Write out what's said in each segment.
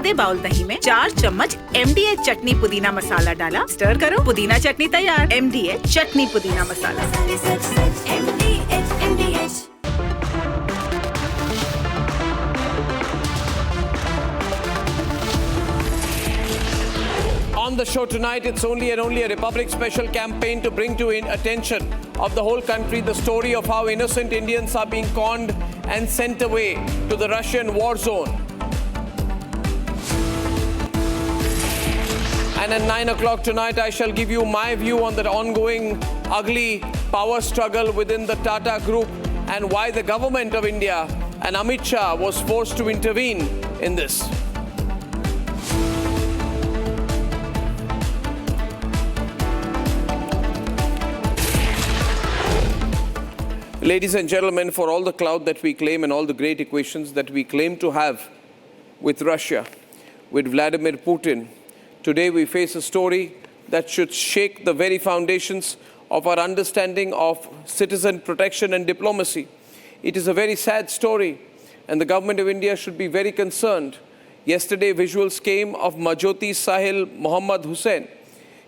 आधे बाउल दही में 4 चम्मच MDH चटनी पुदीना मसाला डाला, स्टर करो, पुदीना चटनी तैयार। MDH चटनी पुदीना मसाला। On the show tonight, it's only a Republic special campaign to bring to attention of the whole country the story of how innocent Indians are being conned and sent away to the Russian war zone. And at 9 o'clock tonight, I shall give you my view on the ongoing ugly power struggle within the Tata Group and why the government of India and Amit Shah was forced to intervene in this. Ladies and gentlemen, for all the clout that we claim and all the great equations that we claim to have with Russia, with Vladimir Putin, today we face a story that should shake the very foundations of our understanding of citizen protection and diplomacy. It is a very sad story, and the government of India should be very concerned. Yesterday, visuals came of Majoti Sahil Muhammad Hussain.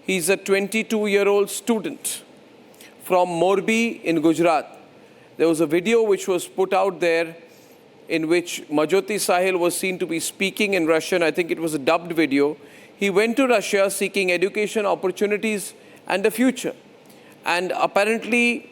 He's a 22-year-old student from Morbi in Gujarat. There was a video which was put out there in which Majoti Sahil was seen to be speaking in Russian. I think it was a dubbed video. He went to Russia seeking education opportunities and a future. And apparently,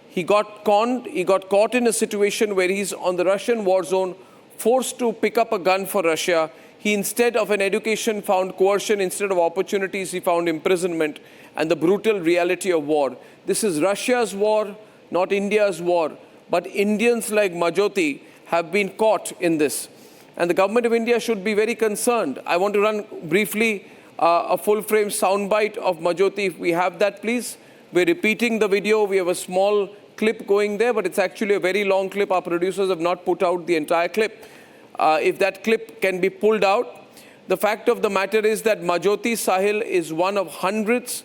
he got conned, he got caught in a situation where he's on the Russian war zone, forced to pick up a gun for Russia. He, instead of an education, found coercion. Instead of opportunities, he found imprisonment and the brutal reality of war. This is Russia's war, not India's war, but Indians like Majoti have been caught in this. And the government of India should be very concerned. I want to run briefly a full-frame soundbite of Majoti. If we have that, please. We're repeating the video. We have a small clip going there, but it's actually a very long clip. Our producers have not put out the entire clip. If that clip can be pulled out, the fact of the matter is that Majoti Sahil is one of hundreds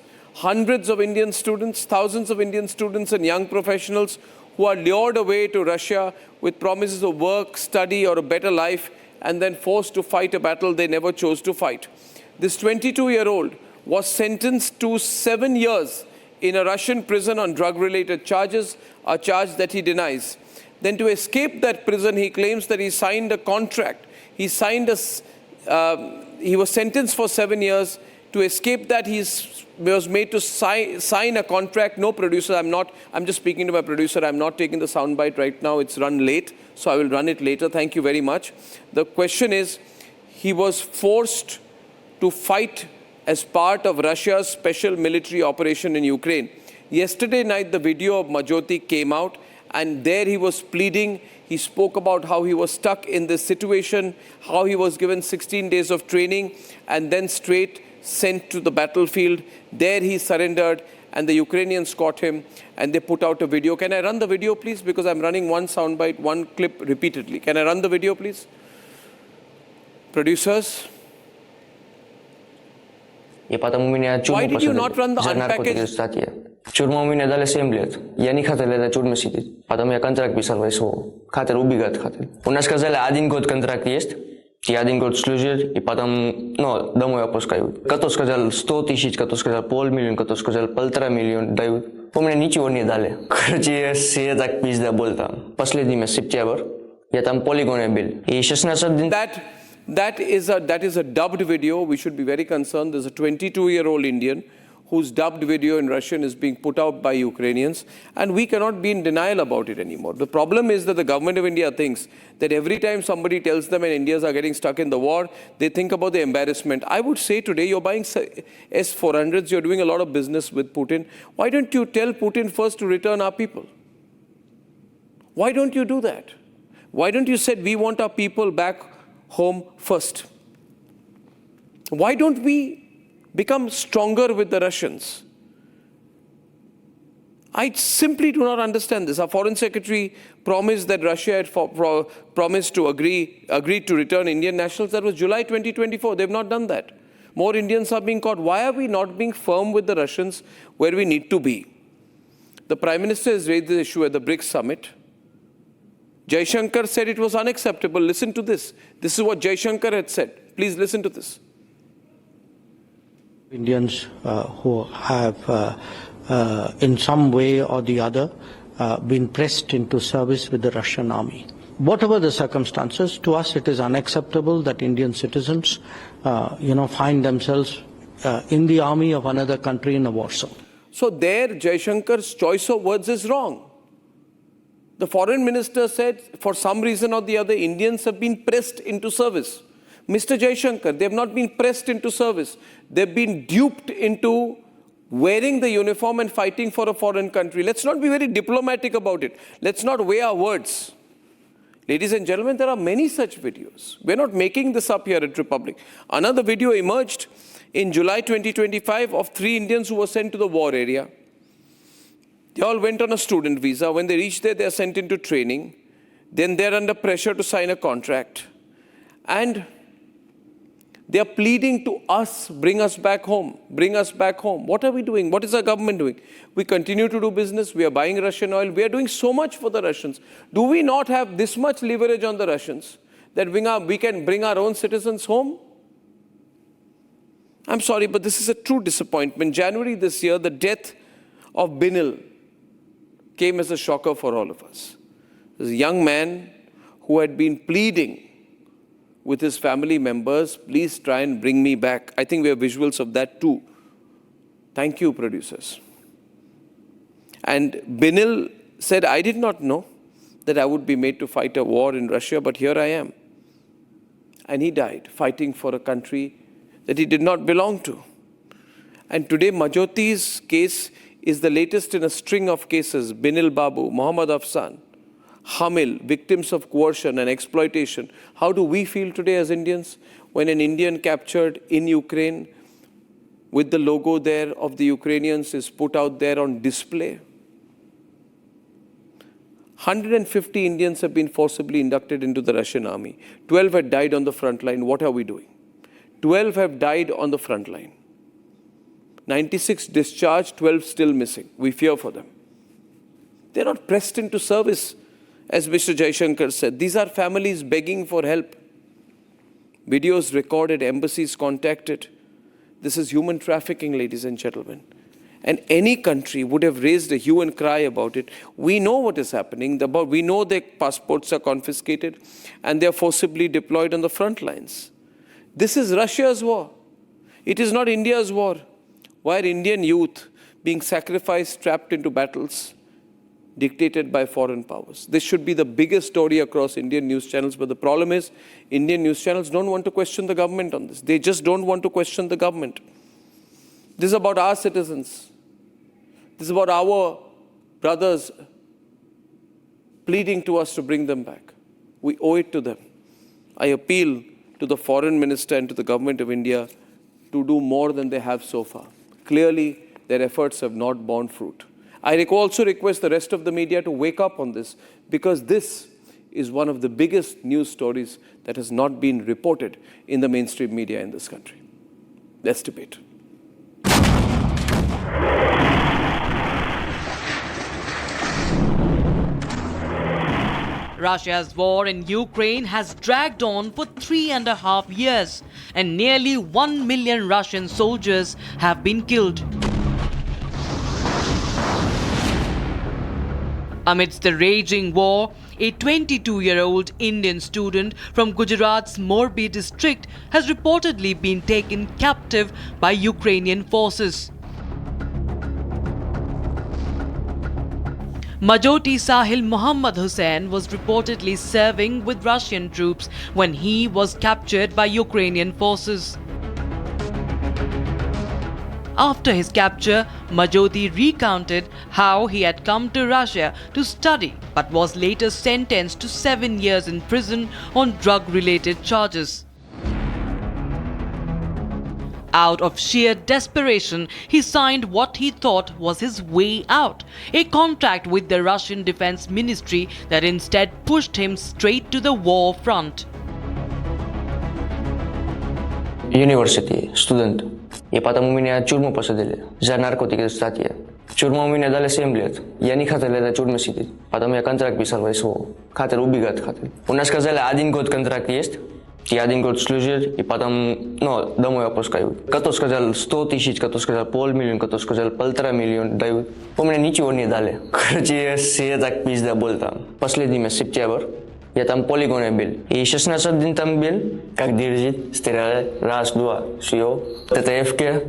of Indian students, thousands of Indian students and young professionals who are lured away to Russia with promises of work, study, or a better life, and then forced to fight a battle they never chose to fight. This 22-year-old was sentenced to 7 years in a Russian prison on drug-related charges, a charge that he denies. Then to escape that prison, he claims that he signed a contract. He was sentenced for 7 years. To escape that, he was made to sign a contract. No, producer, I'm just speaking to my producer. I'm not taking the soundbite right now. It's run late, so I will run it later. Thank you very much. The question is, he was forced to fight as part of Russia's special military operation in Ukraine. Yesterday night, the video of Majoti came out, and there he was pleading. He spoke about how he was stuck in this situation, how he was given 16 days of training, and then straight sent to the battlefield. There he surrendered, and the Ukrainians caught him, and they put out a video. Can I run the video, please? Because I'm running one soundbite, one clip repeatedly. Can I run the video, please? Producers? Why did you not run the unpackaged? Ciurma u mine dale 7 let. Ja nie хотели da ciurme сидеть. Потом я контракт писал ВСУ. Хотели убегать хотели. У нас сказали 1 год контракт есть. Ты 1 год служишь, и потом, домой опускают. Кто сказал 100 тысяч, кто сказал 500 000, кто сказал 1,5 миллиона дают. Помню, ничего не дали. Короче, все так пизда был там. Последний месяц, сентябрь, я там полигоне был. И 16 дней... That is a dubbed video. We should be very concerned. There's a 22-year-old Indian whose dubbed video in Russian is being put out by Ukrainians, and we cannot be in denial about it anymore. The problem is that the government of India thinks that every time somebody tells them and Indians are getting stuck in the war, they think about the embarrassment. I would say today you're buying S-400s, you're doing a lot of business with Putin. Why don't you tell Putin first to return our people? Why don't you do that? Why don't you say we want our people back home first? Why don't we become stronger with the Russians? I simply do not understand this. Our foreign secretary promised that Russia had promised to agreed to return Indian nationals. That was July 2024. They've not done that. More Indians are being caught. Why are we not being firm with the Russians where we need to be? The Prime Minister has raised this issue at the BRICS summit. Jaishankar said it was unacceptable. Listen to this. This is what Jaishankar had said. Please listen to this. Indians who have in some way or the other been pressed into service with the Russian army. Whatever the circumstances, to us it is unacceptable that Indian citizens find themselves in the army of another country in a war zone. So there, Jaishankar's choice of words is wrong. The foreign minister said, for some reason or the other, Indians have been pressed into service. Mr. Jaishankar, they have not been pressed into service. They've been duped into wearing the uniform and fighting for a foreign country. Let's not be very diplomatic about it. Let's not weigh our words. Ladies and gentlemen, there are many such videos. We're not making this up here at Republic. Another video emerged in July 2025 of 3 Indians who were sent to the war area. They all went on a student visa. When they reach there, they are sent into training. Then they're under pressure to sign a contract. And they are pleading to us, bring us back home, bring us back home. What are we doing? What is our government doing? We continue to do business. We are buying Russian oil. We are doing so much for the Russians. Do we not have this much leverage on the Russians that we can bring our own citizens home? I'm sorry, but this is a true disappointment. January this year, the death of Binil came as a shocker for all of us. This young man who had been pleading with his family members, please try and bring me back. I think we have visuals of that too. Thank you, producers. And Binil said, I did not know that I would be made to fight a war in Russia, but here I am. And he died fighting for a country that he did not belong to. And today, Majyoti's case is the latest in a string of cases. Binil Babu, Muhammad Afsan, Hamil, victims of coercion and exploitation. How do we feel today as Indians when an Indian captured in Ukraine with the logo there of the Ukrainians is put out there on display? 150 Indians have been forcibly inducted into the Russian army. 12 had died on the front line. What are we doing? 12 have died on the front line. 96 discharged, 12 still missing. We fear for them. They're not pressed into service, as Mr. Jaishankar said. These are families begging for help. Videos recorded, embassies contacted. This is human trafficking, ladies and gentlemen. And any country would have raised a hue and cry about it. We know what is happening. We know their passports are confiscated and they are forcibly deployed on the front lines. This is Russia's war. It is not India's war. Why are Indian youth being sacrificed, trapped into battles dictated by foreign powers? This should be the biggest story across Indian news channels. But the problem is, Indian news channels don't want to question the government on this. They just don't want to question the government. This is about our citizens. This is about our brothers pleading to us to bring them back. We owe it to them. I appeal to the foreign minister and to the government of India to do more than they have so far. Clearly, their efforts have not borne fruit. I also request the rest of the media to wake up on this, because this is one of the biggest news stories that has not been reported in the mainstream media in this country. Let's debate. Russia's war in Ukraine has dragged on for 3.5 years, and nearly 1 million Russian soldiers have been killed. Amidst the raging war, a 22-year-old Indian student from Gujarat's Morbi district has reportedly been taken captive by Ukrainian forces. Majoti Sahil Muhammad Hussain was reportedly serving with Russian troops when he was captured by Ukrainian forces. After his capture, Majoti recounted how he had come to Russia to study but was later sentenced to 7 years in prison on drug-related charges. Out of sheer desperation, he signed what he thought was his way out, a contract with the Russian Defense Ministry that instead pushed him straight to the war front. University, student. И потому меня в тюрьму посадили за наркотики статьи. Тюрьму меня дали 7 лет. Я не хотел в тюрьме сидеть. Потом я контракт писал в СВО. Хотел убегать, хотел. У нас сказали, 1 год контракт есть. и один год служил, и потом, домой отпускают. Кто сказал 100 тысяч, кто сказал $500,000, кто сказал $1,5 миллиона дают. У меня ничего не дали. Короче, все так пизда был там. Последний месяц, сентябрь, я там полигоне был. И 16 дней там был, как держит, стреляли, раз, два, все. ТТФ-ке,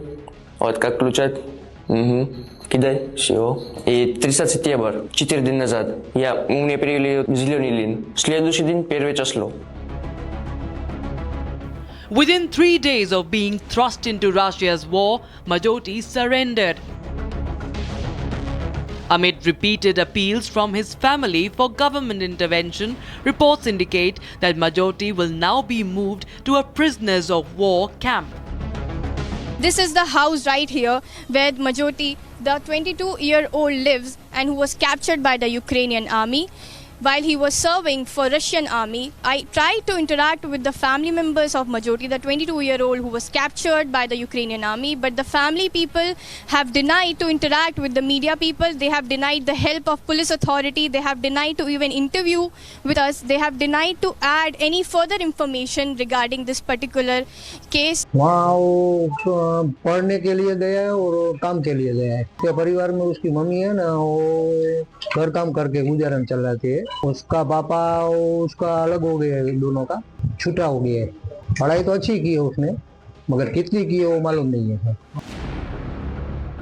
вот как включать, кидай, все. И 30 сентября, 4 дня назад, мне привели зеленый лин. Следующий день, 1 число. Within 3 days of being thrust into Russia's war, Majoti surrendered. Amid repeated appeals from his family for government intervention, reports indicate that Majoti will now be moved to a prisoners of war camp. This is the house right here where Majoti, the 22-year-old, lives and who was captured by the Ukrainian army. While he was serving for Russian army, I tried to interact with the family members of Majoti, the 22-year-old who was captured by the Ukrainian army, but the family people have denied to interact with the media people. They have denied the help of police authority. They have denied to even interview with us. They have denied to add any further information regarding this particular case. वहाँ वो पढ़ने के लिए गया है और काम के लिए गया है। उसके परिवार में उसकी मम्मी है ना, वो घर काम करके गुजारन चलाती है। उसका पापा उसका अलग हो गया है, दोनों का छूटा हो गया है। पढ़ाई तो अच्छी की है उसने, मगर कितनी की है वो मालूम नहीं है।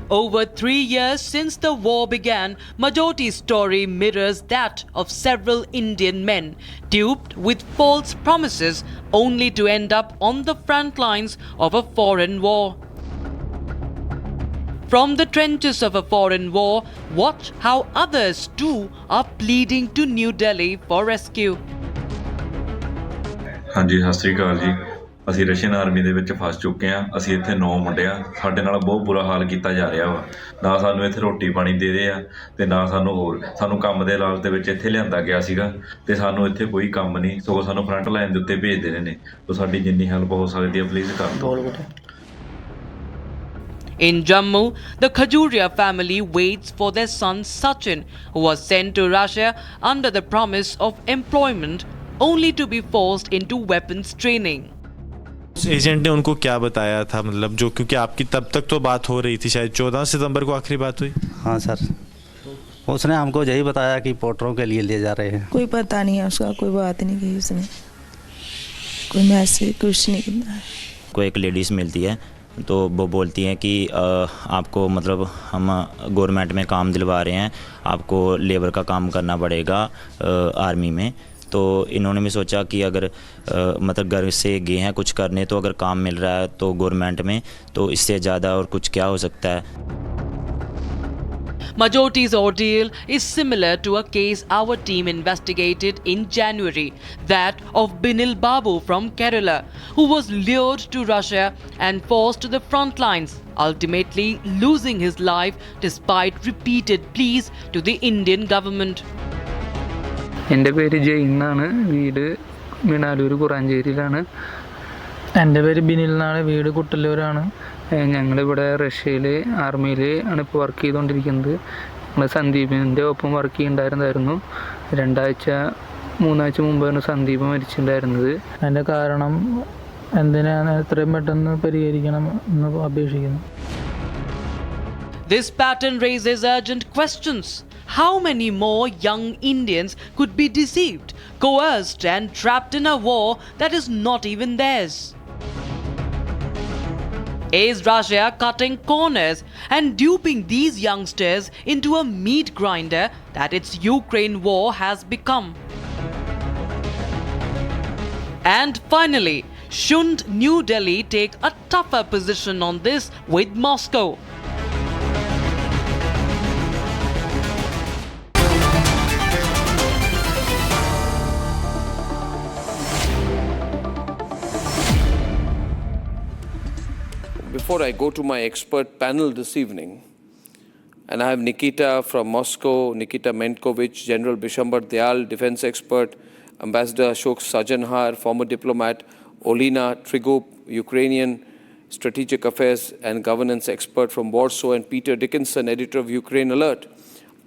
Over 3 years since the war began, Majoti's story mirrors that of several Indian men, duped with false promises only to end up on the front lines of a foreign war. From the trenches of a foreign war, watch how others too are pleading to New Delhi for rescue. ਹਾਂਜੀ ਸਤਿ ਸ੍ਰੀ ਅਕਾਲ ਜੀ। ਅਸੀਂ Russian army ਦੇ ਵਿੱਚ ਫਸ ਚੁੱਕੇ ਹਾਂ। ਅਸੀਂ ਇੱਥੇ 9 ਮੁੰਡੇ ਆ। ਸਾਡੇ ਨਾਲ ਬਹੁਤ ਬੁਰਾ ਹਾਲ ਕੀਤਾ ਜਾ ਰਿਹਾ ਵਾ। ਨਾ ਸਾਨੂੰ ਇੱਥੇ ਰੋਟੀ ਪਾਣੀ ਦੇ ਰਹੇ ਆ ਤੇ ਨਾ ਸਾਨੂੰ ਕੰਮ ਦੇ ਲਾਲਚ ਦੇ ਵਿੱਚ ਇੱਥੇ ਲਿਆਂਦਾ ਗਿਆ ਸੀਗਾ ਤੇ ਸਾਨੂੰ ਇੱਥੇ ਕੋਈ ਕੰਮ ਨਹੀਂ, ਸਗੋਂ ਸਾਨੂੰ ਫਰੰਟ ਲਾਈਨ ਦੇ ਉੱਤੇ ਭੇਜ ਦੇ ਰਹੇ ਨੇ। ਸੋ ਸਾਡੀ ਜਿੰਨੀ ਹੈਲਪ ਹੋ ਸਕਦੀ ਹੈ ਪਲੀਜ਼ ਕਰ ਦਿਓ। In Jammu, the Khajuria family waits for their son Sachin, who was sent to Russia under the promise of employment, only to be forced into weapons training. Agent ने उनको क्या बताया था, मतलब जो, क्योंकि आपकी तब तक तो बात हो रही थी, शायद 14 सितंबर को आखिरी बात हुई। हाँ सर, उसने हमको यही बताया कि पोर्टरों के लिए ले जा रहे हैं। कोई पता नहीं है उसका, कोई बात नहीं की उसने, कोई मैसेज कुछ नहीं किया। कोई एक लेडीज़ मिलती है तो वो बोलती हैं कि आपको मतलब हम गवर्नमेंट में काम दिलवा रहे हैं, आपको लेबर का काम करना पड़ेगा आर्मी में। तो इन्होंने भी सोचा कि अगर मतलब घर से गए हैं कुछ करने, तो अगर काम मिल रहा है तो गवर्नमेंट में, तो इससे ज़्यादा और कुछ क्या हो सकता है। Majoti's ordeal is similar to a case our team investigated in January, that of Binil Babu from Kerala, who was lured to Russia and forced to the front lines, ultimately losing his life despite repeated pleas to the Indian government. എൻ്റെ പേര് ജയ് എന്നാണ്, വീട് മിണാലൂർ കുറാഞ്ചേരിയിലാണ്. എൻ്റെ പേര് ബിനിൽ എന്നാണ്, വീട് കുട്ടല്ലൂരാണ്. ഞങ്ങളിവിടെ റഷ്യയിൽ ആർമിയിൽ ആണ് ഇപ്പോൾ വർക്ക് ചെയ്തുകൊണ്ടിരിക്കുന്നത്. ഞങ്ങൾ സന്ദീപിൻ്റെ ഒപ്പം വർക്ക് ചെയ്യുന്നുണ്ടായിരുന്നു. 2-3 ആഴ്ച മുമ്പാണ് സന്ദീപ് മരിച്ചിട്ടുണ്ടായിരുന്നത്. അതിൻ്റെ കാരണം എന്തിനാണ് എത്രയും പെട്ടെന്ന് പരിഹരിക്കണം എന്ന് അപേക്ഷിക്കുന്നു. This pattern raises urgent questions. How many more young Indians could be deceived, coerced and trapped in a war that is not even theirs? Is Russia cutting corners and duping these youngsters into a meat grinder that its Ukraine war has become? And finally, shouldn't New Delhi take a tougher position on this with Moscow? Before I go to my expert panel this evening, and I have Nikita from Moscow, Nikita Mentkovich, General Bishambar Dayal, defense expert, Ambassador Ashok Sajanhar, former diplomat, Olena Trigup, Ukrainian strategic affairs and governance expert from Warsaw, and Peter Dickinson, editor of Ukraine Alert.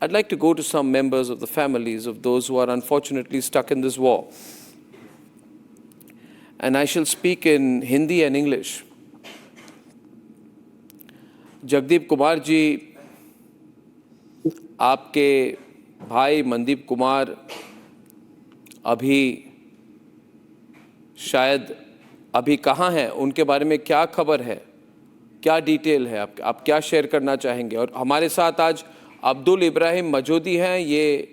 I'd like to go to some members of the families of those who are unfortunately stuck in this war. and I shall speak in Hindi and English. Jagdeep Kumar ji, आपके भाई मनदीप कुमार अभी शायद अभी कहाँ हैं, उनके बारे में क्या खबर है, क्या डिटेल है, आप क्या शेयर करना चाहेंगे? और हमारे साथ आज अब्दुल इब्राहिम मजोदी हैं, ये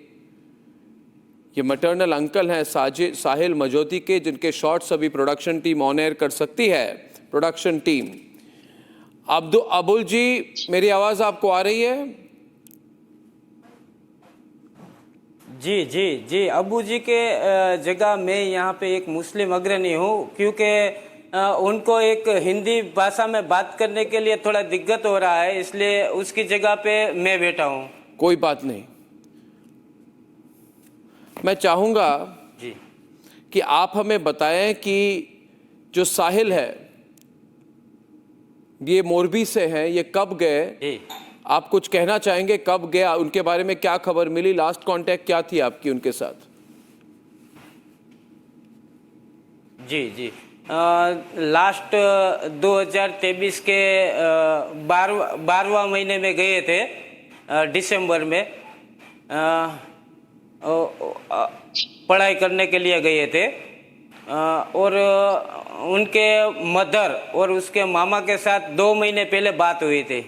मैटरनल अंकल हैं साहिल मजोदी के, जिनके शॉट्स अभी प्रोडक्शन टीम ऑन एयर कर सकती है। प्रोडक्शन टीम, अबुल जी, मेरी आवाज़ आपको आ रही है? जी जी जी, अबू जी के जगह मैं यहाँ पे एक मुस्लिम अग्रणी हूँ, क्योंकि उनको एक हिंदी भाषा में बात करने के लिए थोड़ा दिक्कत हो रहा है, इसलिए उसकी जगह पे मैं बैठा हूँ। कोई बात नहीं, मैं चाहूँगा जी कि आप हमें बताएं कि जो साहिल है, ये मोरबी से हैं, ये कब गए? आप कुछ कहना चाहेंगे, कब गया, उनके बारे में क्या खबर मिली, लास्ट कांटेक्ट क्या थी आपकी उनके साथ? जी जी, लास्ट 2023 के 12वां महीने में गए थे, दिसंबर में पढ़ाई करने के लिए गए थे, और उनके मदर और उसके मामा के साथ 2 महीने पहले बात हुई थी।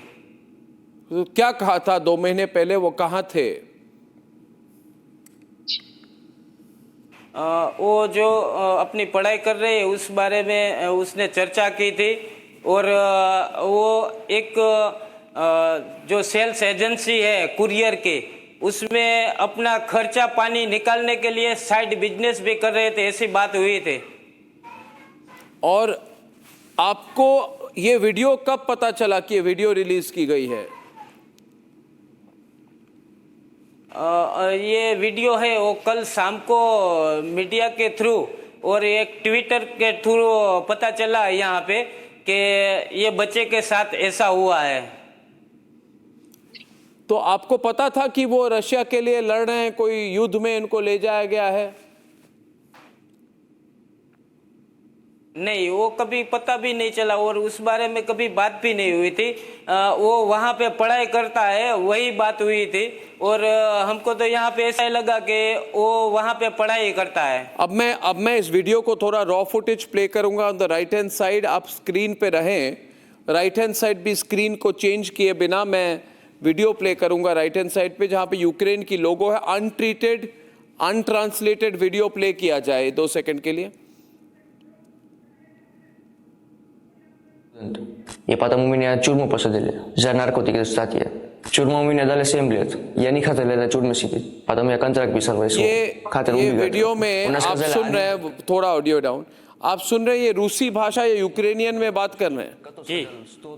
तो क्या कहा था 2 महीने पहले, वो कहाँ थे? वो जो अपनी पढ़ाई कर रहे हैं उस बारे में उसने चर्चा की थी, और वो एक जो सेल्स एजेंसी है कुरियर की, उसमें अपना खर्चा पानी निकालने के लिए साइड बिजनेस भी कर रहे थे, ऐसी बात हुई थी। और आपको ये वीडियो कब पता चला कि ये वीडियो रिलीज की गई है? ये वीडियो है वो कल शाम को मीडिया के थ्रू और एक ट्विटर के थ्रू पता चला यहाँ पे कि ये बच्चे के साथ ऐसा हुआ है। तो आपको पता था कि वो रशिया के लिए लड़ रहे हैं, कोई युद्ध में इनको ले जाया गया है? नहीं, वो कभी पता भी नहीं चला और उस बारे में कभी बात भी नहीं हुई थी। वो वहाँ पे पढ़ाई करता है, वही बात हुई थी, और हमको तो यहाँ पे ऐसा लगा कि वो वहाँ पे पढ़ाई करता है। अब मैं इस वीडियो को थोड़ा रॉ फुटेज प्ले करूंगा on the right hand side, आप स्क्रीन पे रहें, राइट हैंड साइड भी स्क्रीन को चेंज किए बिना मैं वीडियो प्ले करूंगा राइट हैंड साइड पे, जहाँ पे यूक्रेन की लोगो है। अनट्रीटेड अनट्रांसलेटेड वीडियो प्ले किया जाए 2 सेकंड के लिए। Je poate mu mine ciurmă posădele, za narkotiky statie. Ciurmă mu mine dale semblet. Ja ni khatele da ciurmă siti. Poate mu ja kontrak pisal vaisu. ये video में आप सुन रहे हैं, थोड़ा ऑडियो डाउन, आप सुन रहे हैं ये रूसी भाषा या यूक्रेनियन में बात कर रहे हैं जी।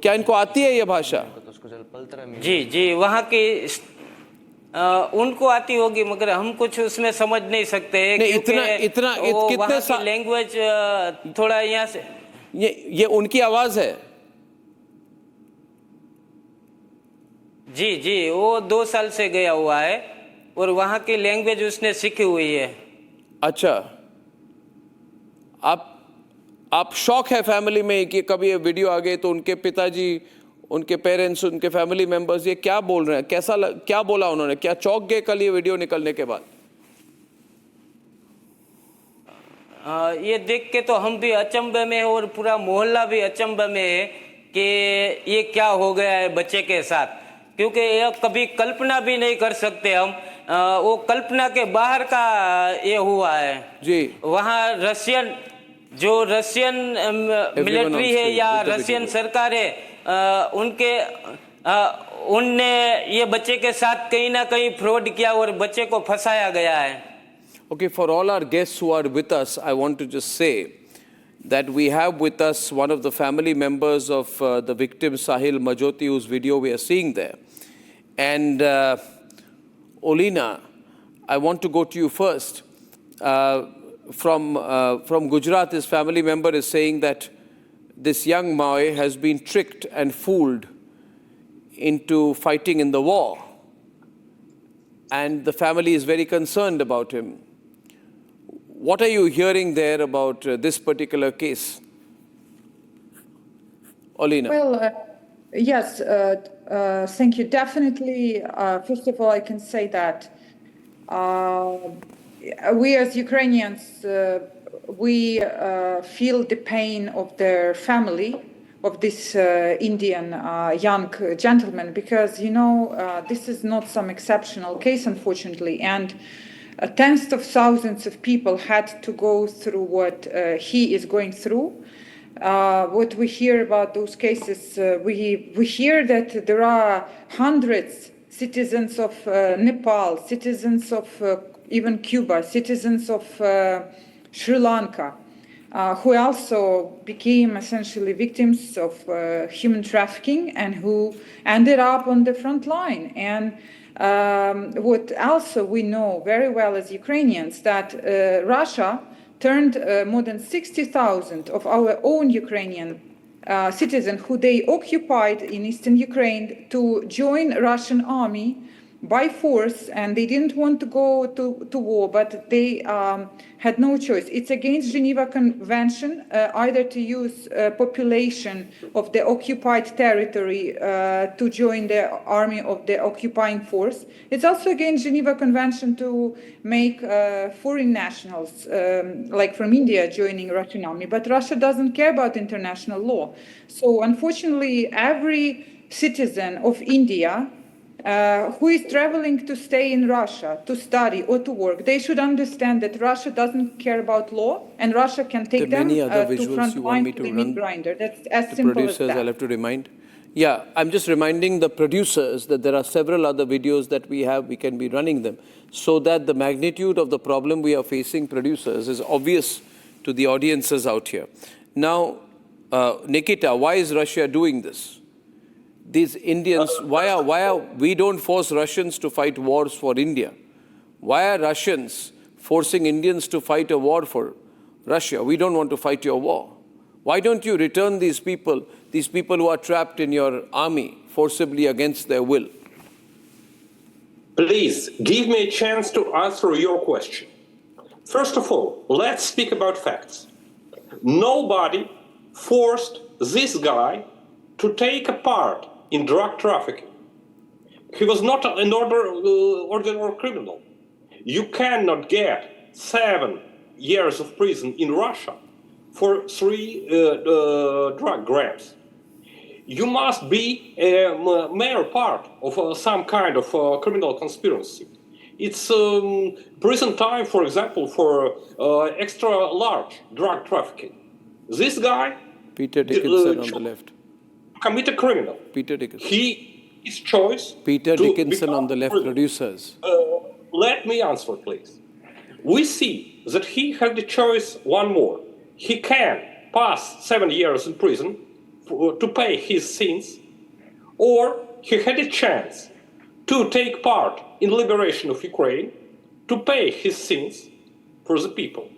क्या इनको आती है ये भाषा? जी जी, वहाँ की उनको आती होगी, मगर हम कुछ उसमें समझ नहीं सकते हैं। नहीं, इतना कितने लैंग्वेज थोड़ा यहाँ से ये उनकी आवाज है? जी जी, वो 2 साल से गया हुआ है और वहाँ की लैंग्वेज उसने सीखी हुई है। अच्छा, आप शौक है फैमिली में कि कभी ये वीडियो आ गई तो उनके पिताजी, उनके पेरेंट्स, उनके फैमिली मेंबर्स ये क्या बोल रहे हैं, क्या बोला उन्होंने, क्या चौंक गए कल ये वीडियो निकलने के बाद? ये देख के तो हम भी अचंभे में और पूरा मोहल्ला भी अचंभे में है कि ये क्या हो गया है बच्चे के साथ, क्योंकि ये कभी कल्पना भी नहीं कर सकते हम। वो कल्पना के बाहर का ये हुआ है जी। वहाँ रशियन मिलिट्री है या रशियन सरकार है, उनने ये बच्चे के साथ कहीं ना कहीं फ्रॉड किया और बच्चे को फंसाया गया है। Okay, for all our guests who are with us, I want to just say that we have with us one of the family members of the victim, Sahil Majoti, whose video we are seeing there. And Olina, I want to go to you first. From Gujarat, his family member is saying that this young boy has been tricked and fooled into fighting in the war. And the family is very concerned about him. What are you hearing there about this particular case? Olena. Well, yes, thank you. Definitely, first of all, I can say that we as Ukrainians, we feel the pain of their family, of this Indian young gentleman, because, you know, this is not some exceptional case, unfortunately, and tens of thousands of people had to go through what he is going through. What we hear about those cases, we hear that there are hundreds citizens of Nepal, citizens of even Cuba, citizens of Sri Lanka, who also became essentially victims of human trafficking and who ended up on the front line. And what also we know very well as Ukrainians, that Russia turned more than 60,000 of our own Ukrainian citizens who they occupied in eastern Ukraine to join Russian army by force, and they didn't want to go to war, but they had no choice. It's against Geneva Convention either to use population of the occupied territory to join the army of the occupying force. It's also against Geneva Convention to make foreign nationals, like from India, joining Russian army. But Russia doesn't care about international law. So unfortunately, every citizen of India who is traveling to stay in Russia, to study or to work, they should understand that Russia doesn't care about law, and Russia can take them to front line to the meat grinder. That's as simple as that. I'll have to remind. Yeah, I'm just reminding the producers that there are several other videos that we have. We can be running them so that the magnitude of the problem we are facing, producers, is obvious to the audiences out here. Now, Nikita, why is Russia doing this? These Indians, why are we don't force Russians to fight wars for India? Why are Russians forcing Indians to fight a war for Russia? We don't want to fight your war. Why don't you return these people who are trapped in your army forcibly against their will? Please, give me a chance to answer your question. First of all, let's speak about facts. Nobody forced this guy to take a part in drug trafficking. He was not an ordinary criminal. You cannot get 7 years of prison in Russia for 3 drug grams. You must be a mere part of some kind of criminal conspiracy. It's prison time, for example, for extra large drug trafficking. This guy, Peter Dickinson on the left. Commit a criminal. Peter Dickinson. His choice. Peter Dickinson on the left, producers. Let me answer, please. We see that he had the choice one more. He can pass 7 years in prison to pay his sins, or he had a chance to take part in liberation of Ukraine, to pay his sins for the people.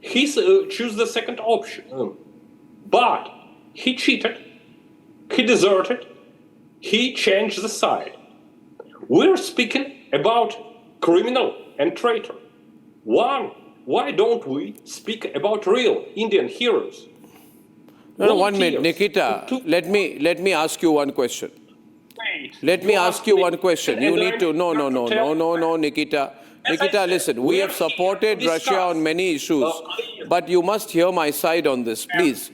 He chose the second option, but he cheated. He deserted, he changed the side. We're speaking about criminal and traitor. Why don't we speak about real Indian heroes? No, 1 minute, Nikita, let me ask you one question. Let me ask you one question. You need to, no, Nikita. Nikita, listen, we have supported Russia on many issues, but you must hear my side on this, please.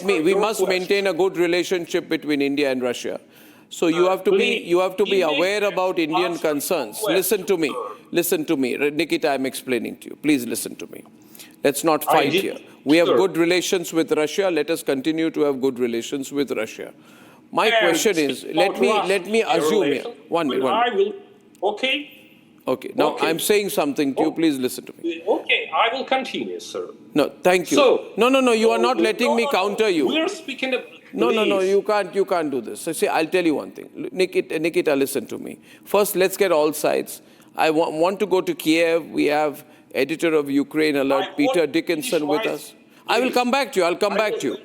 We must maintain a good relationship between India and Russia. So you have to be aware about Indian concerns. Listen to me. Nikita, I'm explaining to you. Please listen to me. Let's not fight here. We have good relations with Russia. Let us continue to have good relations with Russia. My question is, let me assume here. 1 minute. Okay, now I'm saying something to you, please listen to me. Okay, I will continue, sir. No, thank you. No, you are not letting me counter you. We are speaking of... No, you can't do this. So, see, I'll tell you one thing. Nikita, listen to me. First, let's get all sides. I want to go to Kiev. We have editor of Ukraine Alert, Peter Dickinson, with us. I will come back to you. I'll come back to you.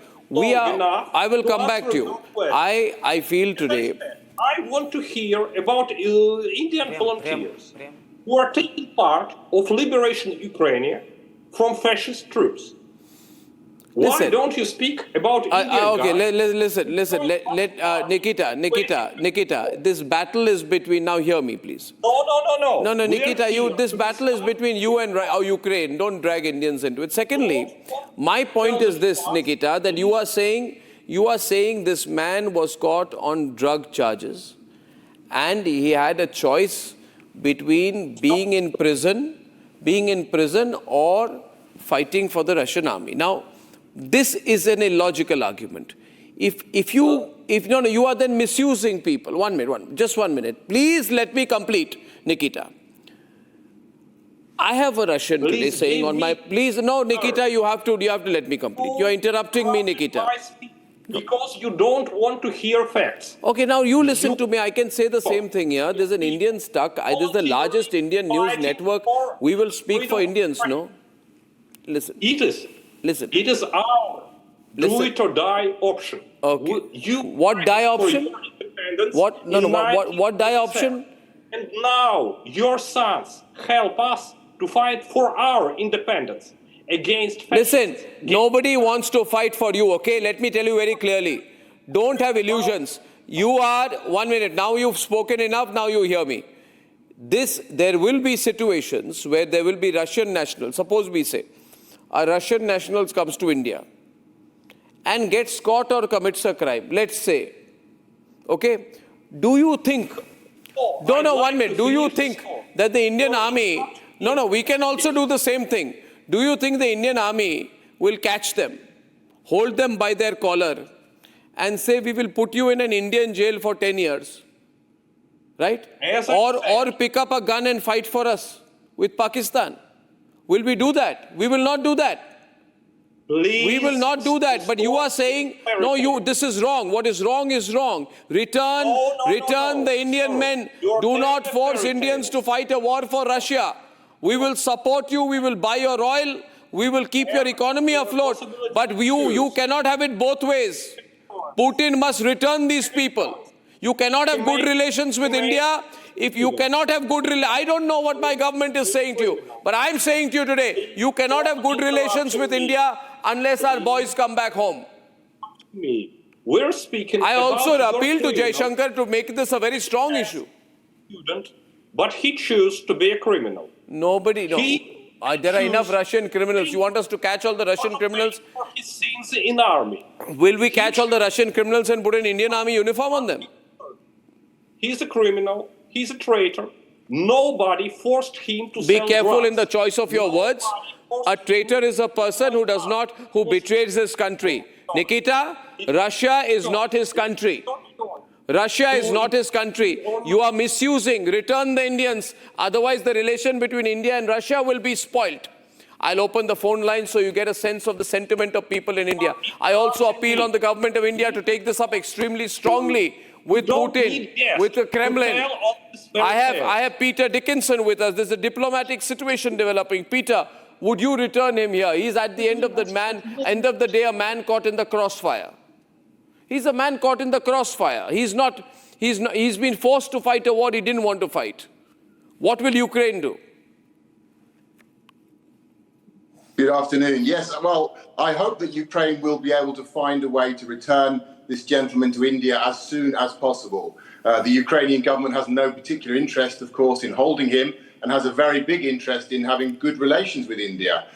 I will come back to you. I feel today... I want to hear about Indian volunteers who are taking part of liberation Ukraine from fascist troops. Why Listen. don't you speak about Indian Okay, guys? listen. Nikita, this battle is between, now hear me, please. No. No, We are Nikita, here this to battle is between you and Ukraine. Don't drag Indians into it. Secondly, my point is this, Nikita, that you are saying this man was caught on drug charges and he had a choice between being in prison or fighting for the Russian army. Now, this is an illogical argument. You are then misusing people. Just one minute. Please let me complete, Nikita. I have a Russian today saying on my, please, no, Nikita, you have to let me complete. You are interrupting me, Nikita. Because you don't want to hear facts. Okay, now you listen to me. I can say the same thing here. There's an Indian stuck. This is the largest Indian news network. We will speak for Indians, no? Listen. Listen. It is our do it or die option. Okay. What die option? What? No. What die option? And now your sons help us to fight for our independence against. Listen, nobody wants to fight for you. Okay, let me tell you very clearly. Don't have illusions. You are 1 minute. Now you've spoken enough. Now you hear me. There will be situations where there will be Russian nationals. Suppose we say a Russian national comes to India and gets caught or commits a crime. Let's say, okay, do you think, no, 1 minute, do you think that the Indian army, no, we can also do the same thing. Do you think the Indian army will catch them, hold them by their collar and say, we will put you in an Indian jail for 10 years, right? Or pick up a gun and fight for us with Pakistan? Will we do that? We will not do that. Please. We will not do that. But you are saying, no, this is wrong. What is wrong is wrong. Return the Indian men. Do not force Indians to fight a war for Russia. We will support you. We will buy your oil. We will keep your economy afloat. But you cannot have it both ways. Putin must return these people. You cannot have good relations with India. If you cannot have good relations, I don't know what my government is saying to you, but I'm saying to you today, you cannot have good relations with India unless our boys come back home. We're speaking. I also appeal to Jaishankar to make this a very strong issue. But he chose to be a criminal. Nobody, no. There are enough Russian criminals. You want us to catch all the Russian criminals? For his sins in army. Will we catch all the Russian criminals and put an Indian army uniform on them? He's a criminal. He's a traitor. Nobody forced him to be sell careful drugs. in the choice of your words. A traitor is a person who betrays his country. Nikita, Russia is not his country. Russia is not his country. You are misusing. Return the Indians. Otherwise, the relation between India and Russia will be spoilt. I'll open the phone line so you get a sense of the sentiment of people in India. I also appeal on the government of India to take this up extremely strongly with Putin, with the Kremlin. I have Peter Dickinson with us. There's a diplomatic situation developing. Peter, would you return him here? He's at the end of the day, a man caught in the crossfire. He's a man caught in the crossfire. He's been forced to fight a war he didn't want to fight. What will Ukraine do? Good afternoon. Yes, well, I hope that Ukraine will be able to find a way to return this gentleman to India as soon as possible. The Ukrainian government has no particular interest, of course, in holding him and has a very big interest in having good relations with India.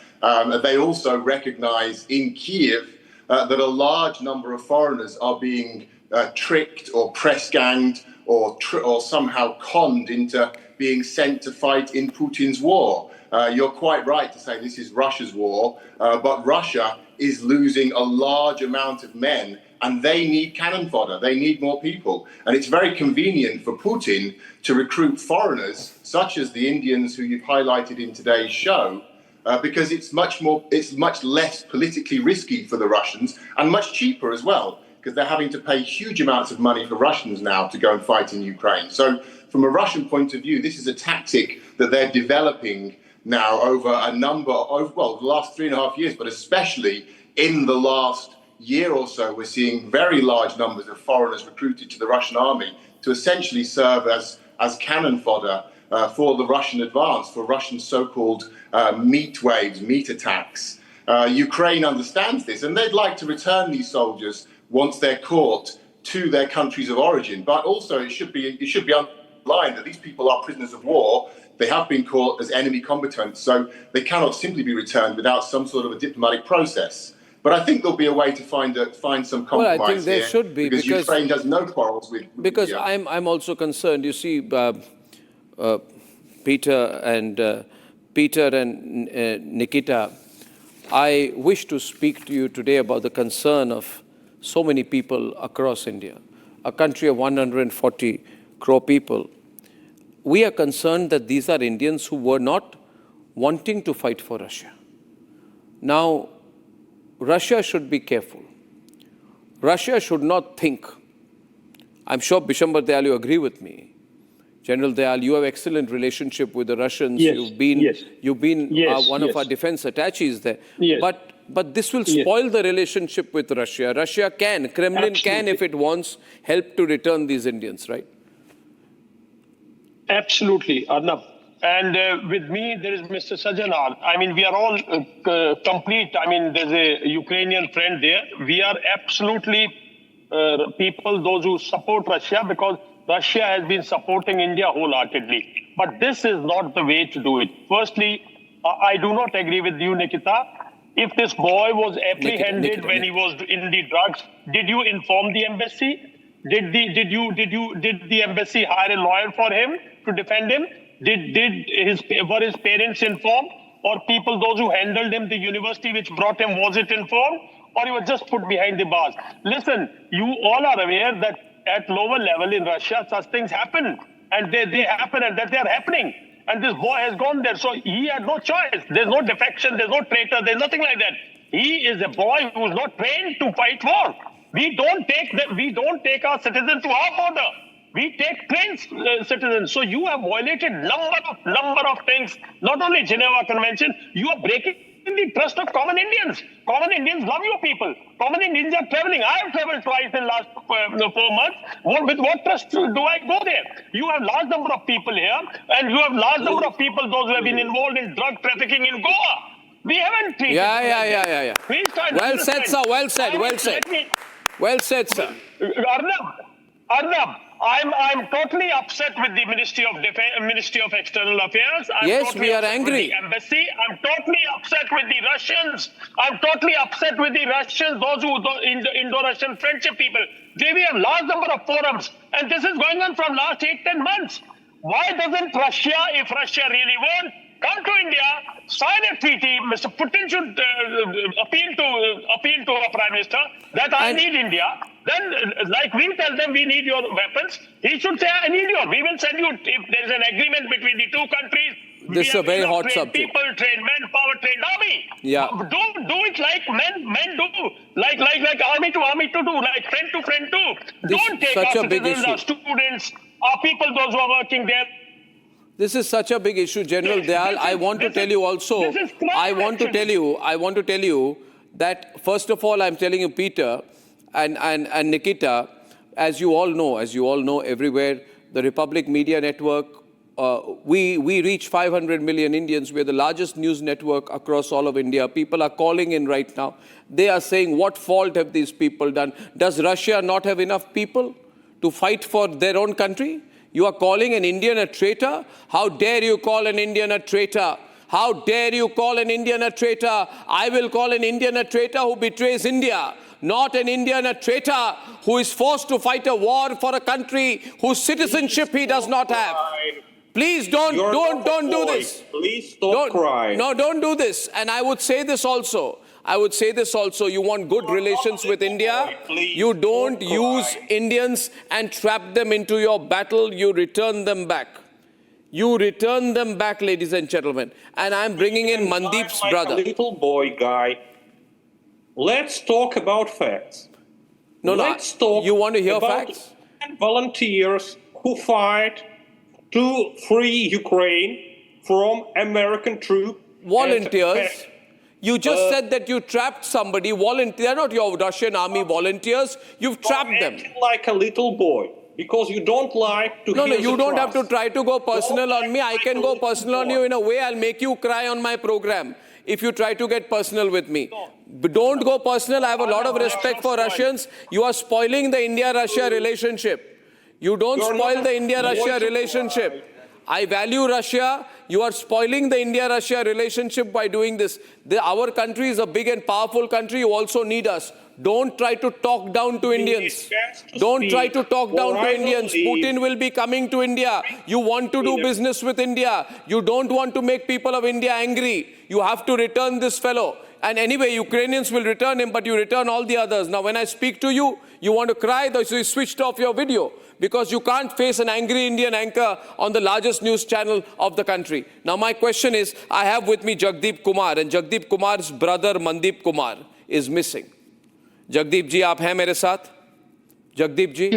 They also recognize in Kyiv that a large number of foreigners are being tricked or press-ganged or somehow conned into being sent to fight in Putin's war. You're quite right to say this is Russia's war, but Russia is losing a large amount of men and they need cannon fodder. They need more people. And it's very convenient for Putin to recruit foreigners, such as the Indians who you've highlighted in today's show, because it's much less politically risky for the Russians and much cheaper as well, because they're having to pay huge amounts of money for Russians now to go and fight in Ukraine. So from a Russian point of view, this is a tactic that they're developing now over the last 3.5 years, but especially in the last year or so, we're seeing very large numbers of foreigners recruited to the Russian army to essentially serve as cannon fodder for the Russian advance, for Russian so-called meat waves, meat attacks. Ukraine understands this, and they'd like to return these soldiers once they're caught to their countries of origin. But also, it should be underlined that these people are prisoners of war. They have been caught as enemy combatants, so they cannot simply be returned without some sort of a diplomatic process. But I think there'll be a way to find some compromise. Well, I think there should be, because Ukraine has no quarrels with. Because I'm also concerned. You see, Peter and Nikita, I wish to speak to you today about the concern of so many people across India, a country of 140 crore people. We are concerned that these are Indians who were not wanting to fight for Russia. Now, Russia should be careful. Russia should not think. I'm sure Bishambar Dayal, you agree with me. General Dayal, you have excellent relationship with the Russians. Yes, you've been one of our defense attaches there. Yes. But this will spoil the relationship with Russia. Russia can, Kremlin can, if it wants, help to return these Indians, right? Absolutely, Arnab. And with me, there is Mr. Sajanar. I mean, we are all complete. I mean, there's a Ukrainian friend there. We are absolutely people, those who support Russia, because Russia has been supporting India wholeheartedly. But this is not the way to do it. Firstly, I do not agree with you, Nikita. If this boy was apprehended when he was in the drugs, did you inform the embassy? Did the embassy hire a lawyer for him to defend him? Were his parents informed? Or people, those who handled him, the university which brought him, was it informed? Or he was just put behind the bars? Listen, you all are aware that at lower level in Russia, such things happen. And they happen, and that they are happening. And this boy has gone there, so he had no choice. There's no defection, there's no traitor, there's nothing like that. He is a boy who is not trained to fight war. We don't take our citizens to our border. We take trained citizens. So you have violated number of things. Not only Geneva Convention, you are breaking the trust of common Indians. Common Indians love you people. Common Indians are traveling. I have traveled twice in the last 4 months. With what trust do I go there? You have large number of people here, and you have large number of people, those who have been involved in drug trafficking in Goa. We haven't treated. Yeah. Please try to well said, sir. Well said. Well said, sir. Arnab, I'm totally upset with the Ministry of External Affairs. Yes, we are angry. With the embassy. I'm totally upset with the Russians. I'm totally upset with the Russians, those Indo-Russian friendship people. We have large number of forums, and this is going on from last 8-10 months. Why doesn't Russia, if Russia really wants, come to India, sign a treaty? Mr. Putin should appeal to our Prime Minister that I need India. Then, like we tell them we need your weapons, he should say I need yours. We will send you, if there is an agreement between the two countries. This is a very hot subject. People, train manpower, train army. Yeah. Do it like men do, like army to do, like friend to friend do. Don't take our citizens, our students, our people, those who are working there. This is such a big issue, General Dayal. I want to tell you also, I want to tell you that, first of all, I'm telling you, Peter and Nikita, as you all know everywhere, the Republic Media Network, we reach 500 million Indians. We're the largest news network across all of India. People are calling in right now. They are saying, what fault have these people done? Does Russia not have enough people to fight for their own country? You are calling an Indian a traitor? How dare you call an Indian a traitor? How dare you call an Indian a traitor? I will call an Indian a traitor who betrays India, not an Indian a traitor who is forced to fight a war for a country whose citizenship he does not have. Please don't do this. Please stop crying. No, don't do this. And I would say this also. You want good relations with India. You don't use Indians and trap them into your battle. You return them back. Ladies and gentlemen. And I'm bringing in Mandeep's brother. Little boy guy. Let's talk about facts. Let's talk. You want to hear facts? Volunteers who fight to free Ukraine from American troops. Volunteers. You just said that you trapped somebody. They're not your Russian army volunteers. You've trapped them. Like a little boy. because you don't like to No, hear you the don't have to truth. try to go personal on me. I can go personal on you in a way. I'll make you cry on my program if you try to get personal with me. But don't go personal. I have a lot of respect for Russians. You are spoiling the India-Russia relationship. You don't spoil the India-Russia relationship. I value Russia. You are spoiling the India-Russia relationship by doing this. Our country is a big and powerful country. You also need us. Don't try to talk down to Indians. Don't try to talk down to Indians. Putin will be coming to India. You want to do business with India. You don't want to make people of India angry. You have to return this fellow. And anyway, Ukrainians will return him, but you return all the others. Now, when I speak to you, you want to cry, so you switched off your video because you can't face an angry Indian anchor on the largest news channel of the country. Now, my question is, I have with me Jagdeep Kumar, and Jagdeep Kumar's brother Mandeep Kumar is missing. Jagdeep जी आप हैं मेरे साथ जगदीप जी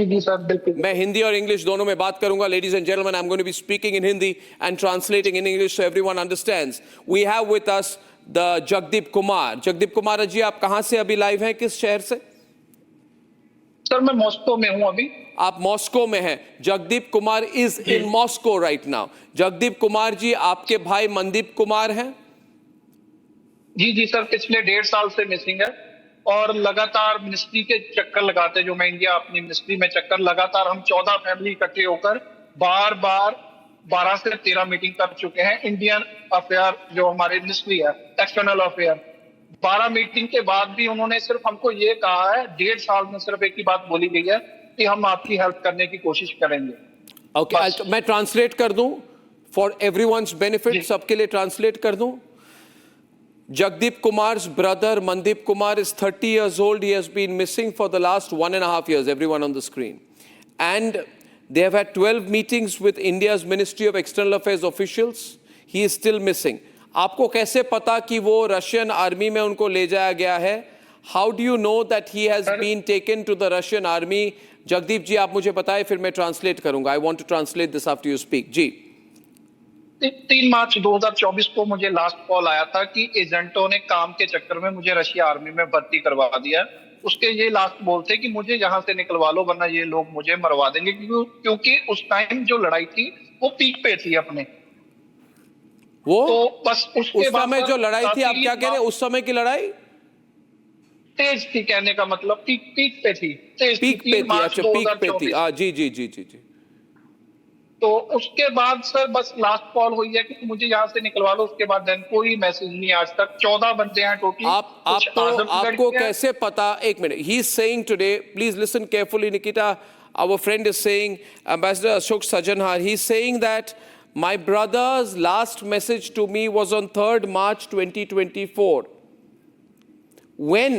मैं हिंदी और English दोनों में बात करूंगा ladies and gentlemen I'm going to be speaking in Hindi and translating in English so everyone understands. We have with us the Jagdeep Kumar जी आप कहां से अभी लाइव हैं किस शहर से सर मैं मॉस्को में हूं अभी आप मॉस्को में हैं Jagdeep Kumar is in Moscow right now Jagdeep Kumar ji आपके भाई मनदीप कुमार हैं जी सर पिछले 1.5 साल से मिसिंग है और लगातार मिनिस्ट्री के चक्कर लगाते जो मैं इंडिया अपनी मिनिस्ट्री में चक्कर लगातार हम 14 फैमिली इकट्ठे होकर बार 12 से 13 मीटिंग कर चुके हैं इंडियन अफेयर जो हमारी मिनिस्ट्री है एक्सटर्नल अफेयर 12 मीटिंग के बाद भी उन्होंने सिर्फ हमको ये कहा है 1.5 साल में सिर्फ एक ही बात बोली गई है कि हम आपकी हेल्प करने की कोशिश करेंगे ओके मैं ट्रांसलेट कर दूं फॉर एवरीवन्स बेनिफिट सबके लिए ट्रांसलेट कर दूं Jagdeep Kumar's brother Mandeep Kumar is 30 years old. He has been missing for the last 1.5 years, everyone on the screen. And they have had 12 meetings with India's Ministry of External Affairs officials. He is still missing. आपको कैसे पता कि वो Russian army में उनको ले जाया गया है? How do you know that he has been taken to the Russian army? Jagdeep जी आप मुझे बताएं फिर मैं ट्रांसलेट करूंगा. I want to translate this after you speak. जी 3 मार्च 2024 को मुझे लास्ट कॉल आया था कि एजेंटों ने काम के चक्कर में मुझे रशिया आर्मी में भर्ती करवा दिया उसके ये लास्ट बोलते कि मुझे यहाँ से निकलवा लो वरना ये लोग मुझे मरवा देंगे क्योंकि उस टाइम जो लड़ाई थी वो पीक पे थी अपने वो तो बस उसके बाद समय जो लड़ाई थी आप क्या कह रहे हैं उस समय की लड़ाई तेज थी कहने का मतलब पीक पे थी पीक पे थी अच्छा पीक पे थी जी तो उसके बाद सर बस लास्ट कॉल हुई है कि मुझे यहाँ से निकलवा लो उसके बाद देन कोई मैसेज नहीं आज तक 14 बंदे हैं टोटल आपको कैसे पता एक minute he is saying today please listen carefully Nikita our friend is saying ambassador Ashok Sajanhar he is saying that my brother's last message to me was on 3rd March 2024 when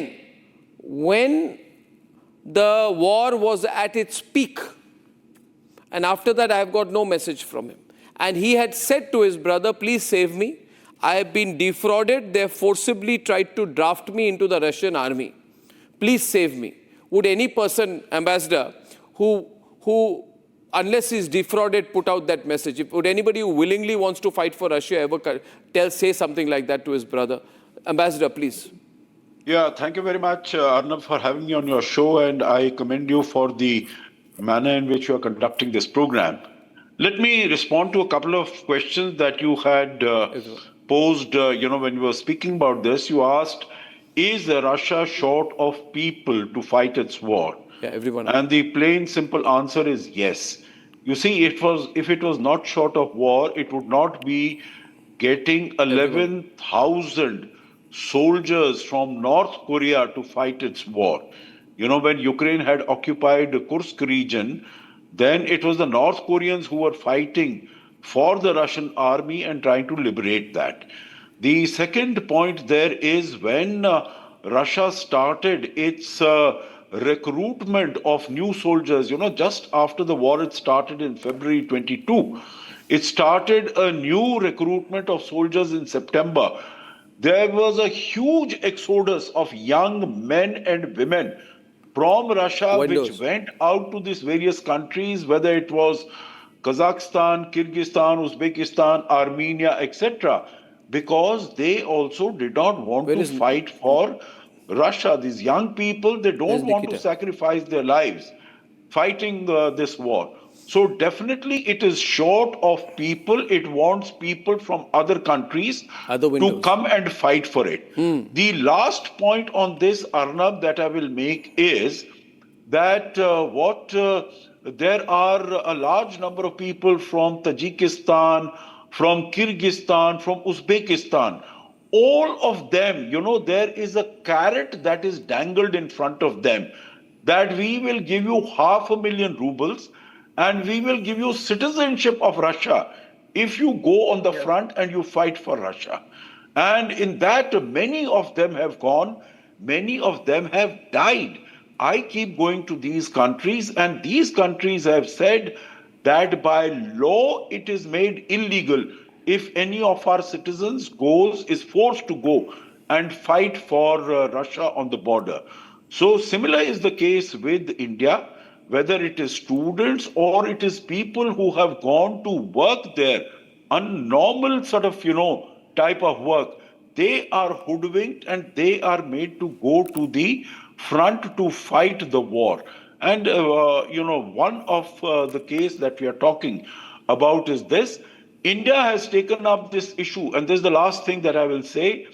the war was at its peak. And after that, I have got no message from him. And he had said to his brother, please save me. I have been defrauded. They have forcibly tried to draft me into the Russian army. Please save me. Would any person, Ambassador, who unless he's defrauded, put out that message? Would anybody who willingly wants to fight for Russia ever say something like that to his brother? Ambassador, please. Yeah, thank you very much, Arnab, for having me on your show. And I commend you for the manner in which you are conducting this program. Let me respond to a couple of questions that you had posed, when you were speaking about this. You asked, is Russia short of people to fight its war? Yeah, everyone. And the plain, simple answer is yes. You see, if it was not short of war, it would not be getting 11,000 soldiers from North Korea to fight its war. When Ukraine had occupied the Kursk region, then it was the North Koreans who were fighting for the Russian army and trying to liberate that. The second point there is when Russia started its recruitment of new soldiers, just after the war had started in February 22, it started a new recruitment of soldiers in September. There was a huge exodus of young men and women from Russia, which went out to these various countries, whether it was Kazakhstan, Kyrgyzstan, Uzbekistan, Armenia, etc., because they also did not want to fight for Russia. These young people, they don't want to sacrifice their lives. fighting this war. So definitely it is short of people. It wants people from other countries to come and fight for it. The last point on this, Arnab, that I will make is that there are a large number of people from Tajikistan, from Kyrgyzstan, from Uzbekistan. All of them, there is a carrot that is dangled in front of them, that we will give you 500,000 rubles and we will give you citizenship of Russia if you go on the front and you fight for Russia. And in that, many of them have gone, many of them have died. I keep going to these countries, and these countries have said that by law it is made illegal if any of our citizens is forced to go and fight for Russia on the border. So similar is the case with India, whether it is students or it is people who have gone to work there, a normal sort of, type of work. They are hoodwinked and they are made to go to the front to fight the war. And, one of the case that we are talking about is this. India has taken up this issue, and this is the last thing that I will say.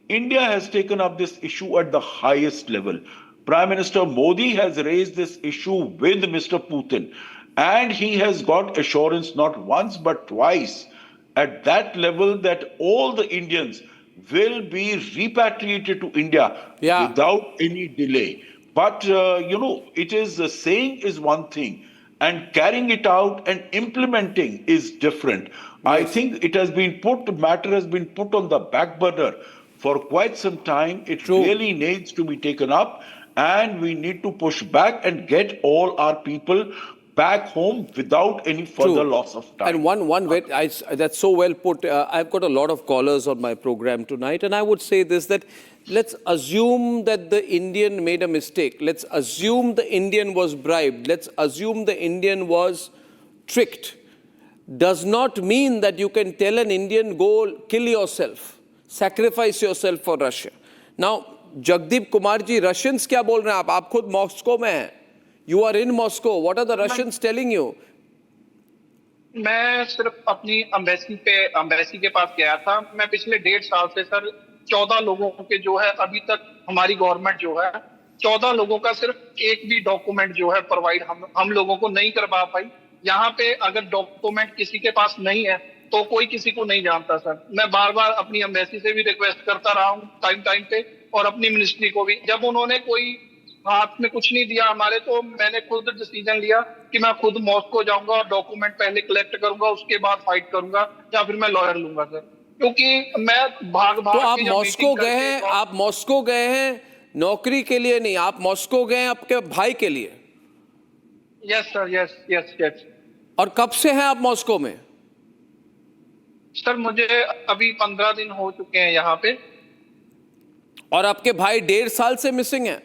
India has taken up this issue at the highest level. Prime Minister Modi has raised this issue with Mr. Putin, and he has got assurance not once but twice at that level that all the Indians will be repatriated to India without any delay. But, it is saying is one thing, and carrying it out and implementing is different. I think matter has been put on the back burner for quite some time. It really needs to be taken up, and we need to push back and get all our people back home without any further loss of time. And one way, that's so well put. I've got a lot of callers on my program tonight, and I would say this, that let's assume that the Indian made a mistake. Let's assume the Indian was bribed. Let's assume the Indian was tricked. Does not mean that you can tell an Indian, go kill yourself, sacrifice yourself for Russia. Now, Jagdeep Kumar ji, Russians क्या बोल रहे हैं आप खुद Moscow में हैं. You are in Moscow. What are the Russians telling you? मैं सिर्फ अपनी अम्बेसी के पास गया था. मैं पिछले 1.5 साल से सर 14 लोगों के जो है अभी तक हमारी गवर्नमेंट जो है 14 लोगों का सिर्फ एक भी डॉक्यूमेंट जो है प्रोवाइड हम लोगों को नहीं करवा पाई. यहाँ पे अगर डॉक्यूमेंट किसी के पास नहीं है तो कोई किसी को नहीं जानता सर. मैं बार बार अपनी अम्बेसी से भी रिक्वेस्ट करता रहा हूँ टाइम पे, और अपनी मिनिस्ट्री को भी. जब उन्होंने कोई हाथ में कुछ नहीं दिया हमारे, तो मैंने खुद डिसीजन लिया कि मैं खुद मॉस्को जाऊंगा और डॉक्यूमेंट पहले कलेक्ट करूंगा, उसके बाद फाइट करूंगा, या फिर मैं लॉयर लूंगा सर. क्योंकि मैं भाग तो आप मॉस्को गए हैं, आप मॉस्को गए हैं नौकरी के लिए नहीं, आप मॉस्को गए हैं आपके भाई के लिए. Yes sir, yes. और कब से हैं आप मॉस्को में? सर मुझे अभी 15 दिन हो चुके हैं यहाँ पे. और आपके भाई 1.5 साल से मिसिंग है?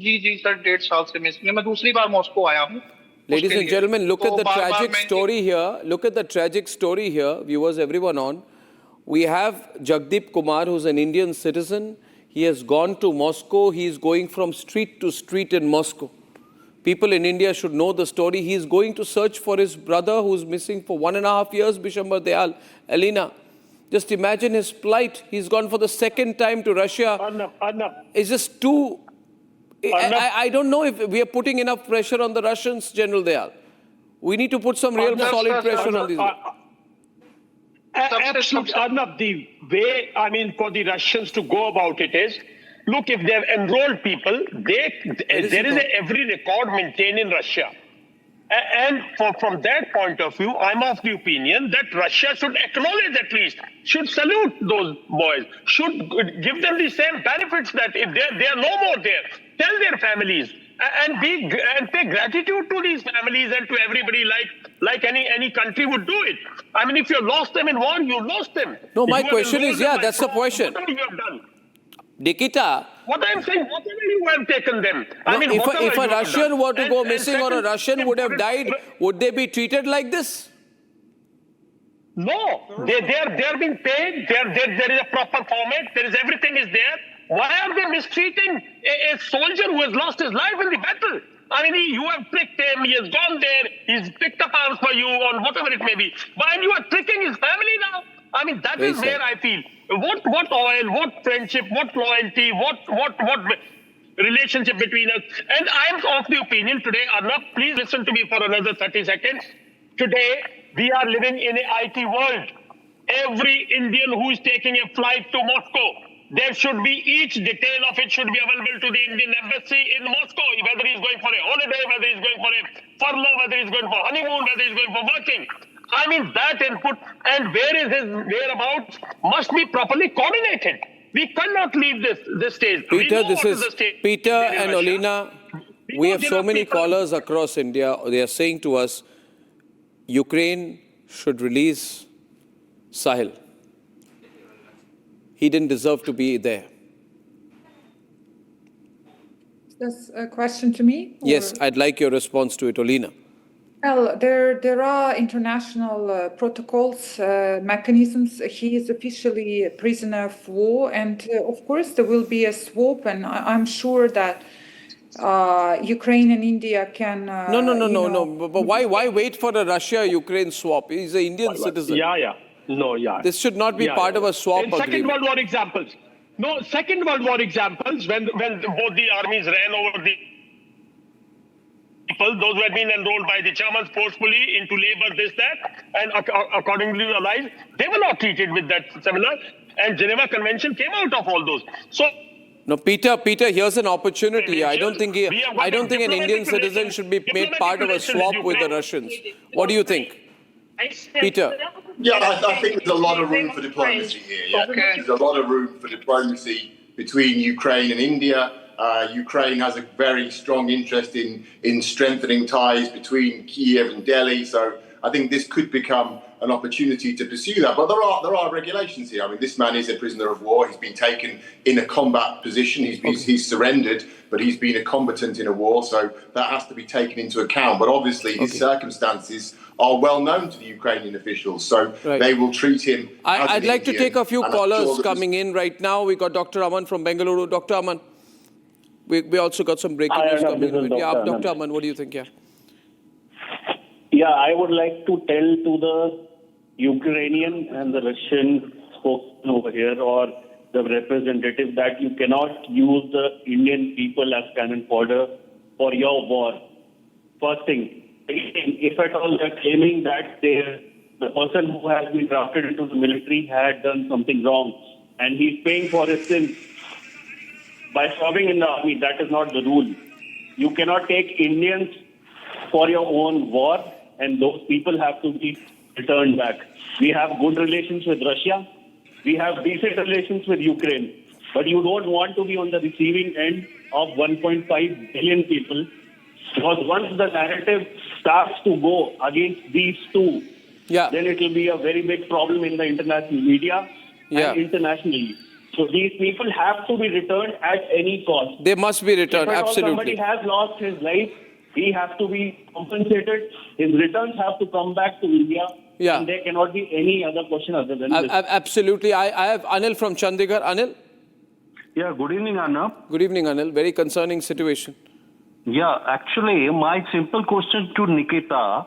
जी सर 1.5 साल से मिसिंग है. मैं दूसरी बार मॉस्को आया हूँ. Ladies and gentlemen, look at the tragic story here. Look at the tragic story here, viewers, everyone on. We have Jagdeep Kumar, who's an Indian citizen. He has gone to Moscow. He is going from street to street in Moscow. People in India should know the story. He is going to search for his brother who's missing for 1.5 years, Bishambar Dayal, Alina. Just imagine his plight. He's gone for the second time to Russia. Arnab. It's just too... I don't know if we are putting enough pressure on the Russians, General Dayal. We need to put some real solid pressure on these. Absolutely, Arnab. The way, for the Russians to go about it is, look, if they've enrolled people, there is every record maintained in Russia. And from that point of view, I'm of the opinion that Russia should acknowledge, at least, should salute those boys, should give them the same benefits that if they are no more there, tell their families, and pay gratitude to these families and to everybody like any country would do it. If you lost them in war, you lost them. No, my question is, that's the question. Whatever you have done. Nikita. What I'm saying, whatever you have taken them. No, if a Russian were to go missing or a Russian would have died, would they be treated like this? No, they are being paid. There is a proper format. Everything is there. Why are they mistreating a soldier who has lost his life in the battle? I mean, you have tricked him, he has gone there, he's picked up arms for you, or whatever it may be. And you are tricking his family now? I mean, that is where I feel. What oil, what friendship, what loyalty, what relationship between us. And I'm of the opinion today, Arnab, please listen to me for another 30 seconds. Today, we are living in an IT world. Every Indian who is taking a flight to Moscow, there should be each detail of it should be available to the Indian embassy in Moscow, whether he's going for a holiday, whether he's going for a furlough, whether he's going for honeymoon, whether he's going for working. I mean, that input and where is his whereabouts must be properly coordinated. We cannot leave this stage. Peter, this is Peter and Olena. We have so many callers across India. They are saying to us, Ukraine should release Sahil. He didn't deserve to be there. That's a question to me? Or? Yes, I'd like your response to it, Olena. Well, there are international protocols, mechanisms. He is officially a prisoner of war, and of course there will be a swap, and I'm sure that Ukraine and India can... No. But why wait for a Russia-Ukraine swap? He's an Indian citizen. This should not be part of a swap agreement. Second World War examples. No, Second World War examples, when both the armies ran over the people, those who had been enrolled by the Germans forcefully into labor, this, that, and accordingly allied, they were not treated with that similar. And Geneva Convention came out of all those. So... No, Peter, here's an opportunity. I don't think an Indian citizen should be made part of a swap with the Russians. What do you think, Peter? Yeah, I think there's a lot of room for diplomacy here. Yeah. There's a lot of room for diplomacy between Ukraine and India. Ukraine has a very strong interest in strengthening ties between Kiev and Delhi. So I think this could become an opportunity to pursue that. But there are regulations here. I mean, this man is a prisoner of war. He's been taken in a combat position. He's surrendered, but he's been a combatant in a war. So that has to be taken into account. But obviously, his circumstances are well known to the Ukrainian officials. So they will treat him as I'd like Indian, to take a few callers coming in right now. We got Dr. Aman from Bengaluru. Dr. Aman, we also got some breaking news coming in. Yeah, Dr. Aman, what do you think? Yeah, I would like to tell to the Ukrainian and the Russian spokesman over here, or the representative, that you cannot use the Indian people as cannon fodder for your war. First thing, if at all they're claiming that the person who has been drafted into the military had done something wrong and he's paying for his sins by serving in the army, that is not the rule. You cannot take Indians for your own war, and those people have to be returned back. We have good relations with Russia. We have decent relations with Ukraine. But you don't want to be on the receiving end of 1.5 billion people, because once the narrative starts to go against these two, then it will be a very big problem in the international media and internationally. So these people have to be returned at any cost. They must be returned, if absolutely. Somebody has lost his life, he has to be compensated. His returns have to come back to India. Yeah. And there cannot be any other question other than this. Absolutely. I have Anil from Chandigarh. Anil? Yeah, good evening, Arnab. Good evening, Anil. Very concerning situation. Yeah, actually, my simple question to Nikita.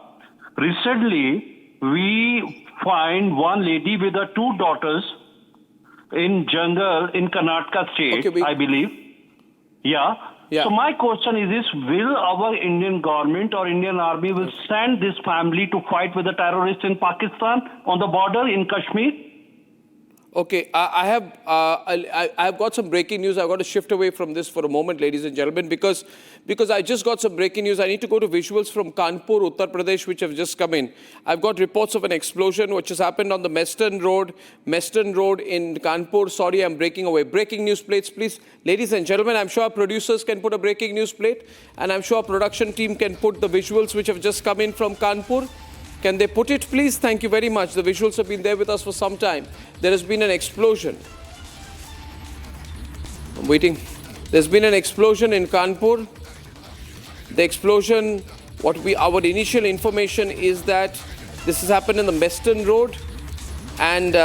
Recently, we find one lady with her two daughters in jungle in Karnataka state, I believe. Yeah. So my question is this: will our Indian government or Indian army will send this family to fight with the terrorists in Pakistan on the border in Kashmir? Okay, I have got some breaking news. I've got to shift away from this for a moment, ladies and gentlemen, because I just got some breaking news. I need to go to visuals from Kanpur, Uttar Pradesh, which have just come in. I've got reports of an explosion which has happened on the Meston Road in Kanpur. Sorry, I'm breaking away. Breaking news plates, please. Ladies and gentlemen, I'm sure our producers can put a breaking news plate, and I'm sure our production team can put the visuals which have just come in from Kanpur. Can they put it, please? Thank you very much. The visuals have been there with us for some time. There has been an explosion. I'm waiting. There's been an explosion in Kanpur. The explosion, our initial information is that this has happened in the Meston Road. And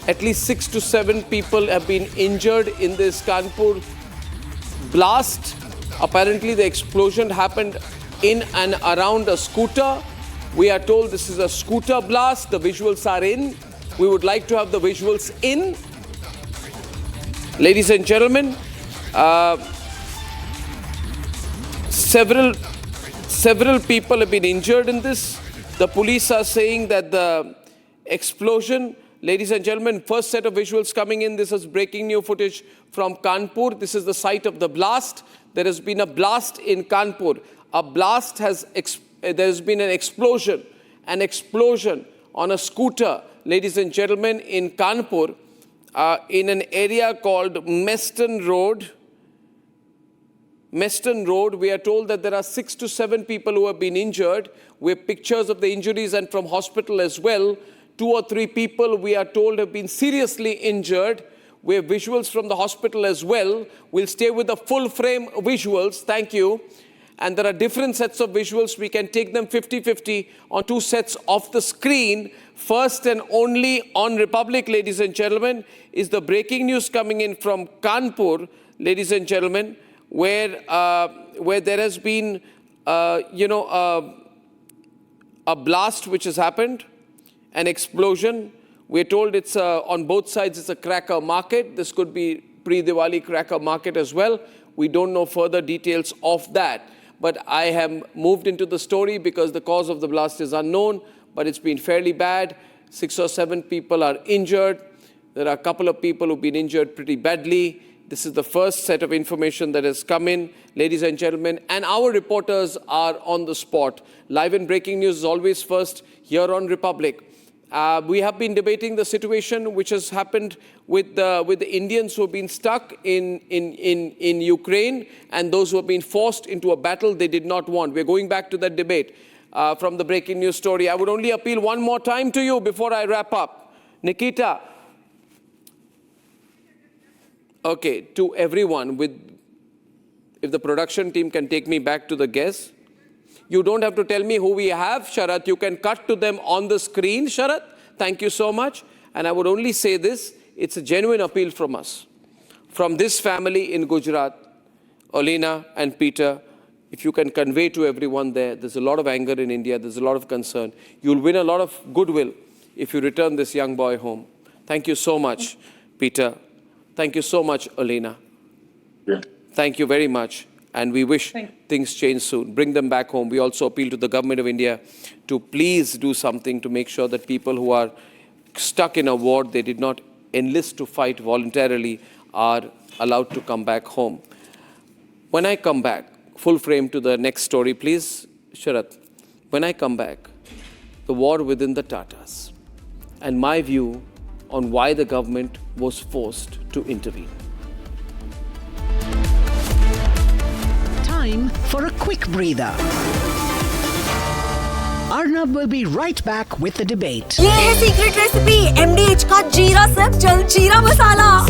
At least 6 to 7 people have been injured in this Kanpur blast. Apparently the explosion happened in and around a scooter. We are told this is a scooter blast. The visuals are in. We would like to have the visuals in. Ladies and gentlemen, several people have been injured in this. The police are saying that the explosion, ladies and gentlemen, first set of visuals coming in. This is breaking new footage from Kanpur. This is the site of the blast. There has been a blast in Kanpur. A blast has, there's been an explosion on a scooter, ladies and gentlemen, in Kanpur, in an area called Meston Road. Meston Road, we are told that there are 6 to 7 people who have been injured. We have pictures of the injuries and from hospital as well. 2 or 3 people we are told have been seriously injured. We have visuals from the hospital as well. We'll stay with the full frame visuals. Thank you. And there are different sets of visuals. We can take them 50-50 on 2 sets of the screen. First and only on Republic, ladies and gentlemen, is the breaking news coming in from Kanpur, ladies and gentlemen, where there has been, a blast which has happened, an explosion. We're told it's on both sides, it's a cracker market. This could be pre-Diwali cracker market as well. We don't know further details of that. But I have moved into the story because the cause of the blast is unknown, but it's been fairly bad. 6 or 7 people are injured. There are a couple of people who've been injured pretty badly. This is the first set of information that has come in, ladies and gentlemen, and our reporters are on the spot. Live and breaking news is always first here on Republic. We have been debating the situation which has happened with the Indians who have been stuck in Ukraine and those who have been forced into a battle they did not want. We're going back to that debate from the breaking news story. I would only appeal one more time to you before I wrap up. Nikita. Okay, to everyone, if the production team can take me back to the guests. You don't have to tell me who we have, Sharat. You can cut to them on the screen, Sharat. Thank you so much. And I would only say this, it's a genuine appeal from us. From this family in Gujarat, Olena and Peter, if you can convey to everyone there's a lot of anger in India, there's a lot of concern. You'll win a lot of goodwill if you return this young boy home. Thank you so much, Peter. Thank you so much, Olena. Yeah. Thank you very much. And we wish things change soon. Bring them back home. We also appeal to the government of India to please do something to make sure that people who are stuck in a war, they did not enlist to fight voluntarily, are allowed to come back home. When I come back, full frame to the next story, please, Sharat. When I come back, the war within the Tatas and my view on why the government was forced to intervene. Time for a quick breather. Arnab will be right back with the debate. ये है secret recipe MDH का जीरा SIP जल जीरा मसाला.